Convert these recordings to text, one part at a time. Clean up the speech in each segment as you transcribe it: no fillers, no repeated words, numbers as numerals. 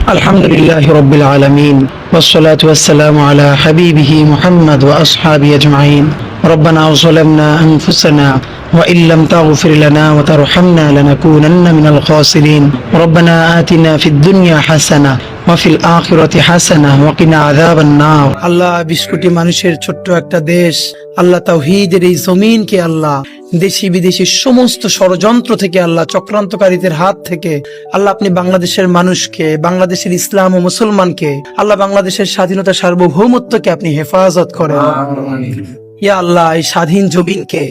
الحمد لله رب العالمين والصلاة والسلام على حبيبه محمد وأصحابه أجمعين ربنا ظلمنا أنفسنا وإن لم تغفر لنا وترحمنا لنكونن من الخاسرين ربنا آتنا في الدنيا حسنة وفي الآخرة حسنة وقنا عذاب النار আল্লাহ 20 কোটি মানুষের ছোট্ট একটা দেশ আল্লাহ তাওহীদের এই জমিনকে আল্লাহ দেশি বিদেশি সমস্ত ষড়যন্ত্র থেকে আল্লাহ চক্রান্তকারীদের হাত থেকে আল্লাহ আপনি বাংলাদেশের মানুষকে বাংলাদেশের ইসলাম ও মুসলমানকে আল্লাহ বাংলাদেশের স্বাধীনতা সার্বভৌমত্বকে আপনি হেফাজত করেন ইয়া আল্লাহ এই স্বাধীন জমিনকে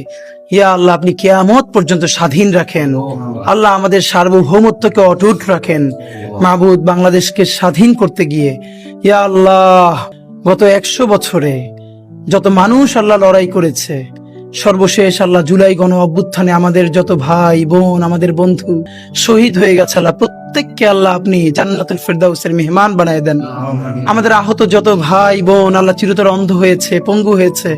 ইয়া আল্লাহ আপনি কিয়ামত পর্যন্ত স্বাধীন রাখেন আল্লাহ আমাদের সার্বভৌমত্বকে অটুট রাখেন মাবুদ বাংলাদেশকে স্বাধীন করতে গিয়ে ইয়া আল্লাহ গত 100 বছরে যত মানুষ আল্লাহ লড়াই করেছে সর্বশেষ আল্লাহ জুলাই গণ অভ্যুত্থানে আমাদের যত ভাই বোন আমাদের বন্ধু শহীদ হয়ে গেছে আল্লাহ প্রত্যেককে আল্লাহ আপনি জান্নাতুল ফেরদাউসের মেহমান বানায় দেন আমাদের আহত যত ভাই বোন আল্লাহ চিরতর অন্ধ হয়েছে পঙ্গু হয়েছে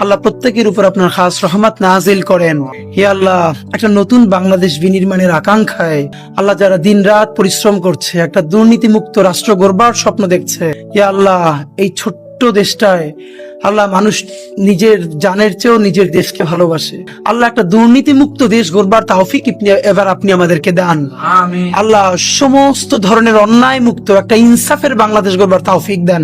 আল্লাহ প্রত্যেকের উপর আপনার খাস রহমত নাজিল করেন হে আল্লাহ একটা নতুন বাংলাদেশ বিনির্মাণের আকাঙ্ক্ষায় আল্লাহ যারা দিনরাত পরিশ্রম করছে একটা দুর্নীতিমুক্ত রাষ্ট্র গড়বার স্বপ্ন দেখছে হে আল্লাহ এই ছোট্ট দেশটায় আল্লাহ মানুষ নিজের জানের চেয়েও নিজের দেশকে ভালোবাসে আল্লাহ একটা দুর্নীতিমুক্ত দেশ গড়বার তৌফিক এবার আপনি আমাদেরকে দেন আল্লাহ সমস্ত ধরনের অন্যায় মুক্ত একটা ইনসাফের বাংলাদেশ গড়বার তৌফিক দেন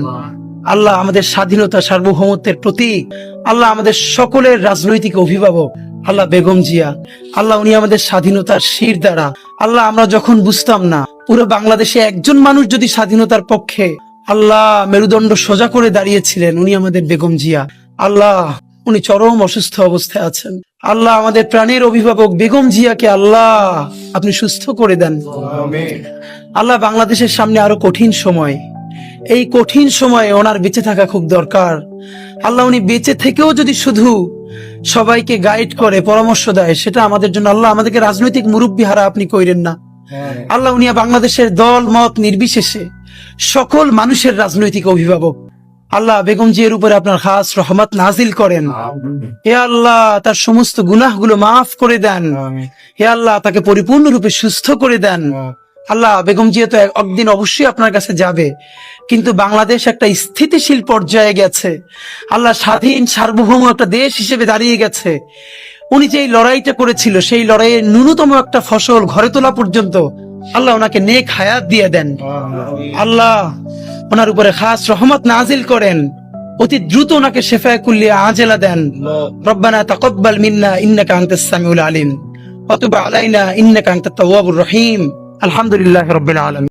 আল্লাহ আমাদের স্বাধীনতা সার্বভৌমত্বের প্রতীক আল্লাহ আমাদের সকলের রাজনৈতিক অভিভাবক আল্লাহ বেগম জিয়া আল্লাহ উনি আমাদের স্বাধীনতার শির দ্বারা আল্লাহ আমরা যখন বুঝতাম না পুরো বাংলাদেশে একজন মানুষ যদি স্বাধীনতার পক্ষে আল্লাহ মেরুদণ্ড সোজা করে দাঁড়িয়েছিলেন উনি আমাদের বেগম জিয়া আল্লাহ উনি চরম অসুস্থ অবস্থায় আছেন আল্লাহ আমাদের প্রাণের অভিভাবক বেগম জিয়াকে আল্লাহ আপনি সুস্থ করে দেন আল্লাহ বাংলাদেশের সামনে আরো কঠিন সময় এই কঠিন সময়ে ওনার বেঁচে থাকা খুব দরকার আল্লাহ উনি বেঁচে থেকেও যদি শুধু সবাইকে গাইড করে পরামর্শ দেয় সেটা আমাদের জন্য আল্লাহ আমাদেরকে রাজনৈতিক মুরব্বী হারা আপনি কইরেন না আল্লাহ উনি বাংলাদেশের দল মত নির্বিশেষে সকল মানুষের রাজনৈতিক অভিভাবক আল্লাহ বেগম জিয়ার উপরে আপনার খাস রহমত নাজিল করেন হে আল্লাহ তার সমস্ত গুনাহগুলো মাফ করে দেন হে আল্লাহ তাকে পরিপূর্ণরূপে সুস্থ করে দেন আল্লাহ বেগম জিয়া তো একদিন অবশ্যই আপনার কাছে যাবে কিন্তু বাংলাদেশ একটা স্থিতিশীল পর্যায়ে গেছে আল্লাহ স্বাধীন সার্বভৌম একটা দেশ হিসেবে দাঁড়িয়ে গেছে উনি যে লড়াইটা করেছিল সেই লড়াইয়ের ন্যূনতম একটা ফসল ঘরে তোলা পর্যন্ত আল্লাহ ওনাকে নেক হায়াত দিয়ে দেন আল্লাহ ওনার উপরে খাস রহমত নাজিল করেন অতি দ্রুত ওনাকে শেফায়ে কুল্লিয়া আজেলা দেন রব্বানা তাকাব্বাল মিন্না ইন্নাকা আনতাস সামিউল আলিম ওয়া তুব আলাইনা ইন্নাকা আনতাত তাওয়াবুর রহিম আলহামদুলিল্লাহি রাব্বিল আলামিন।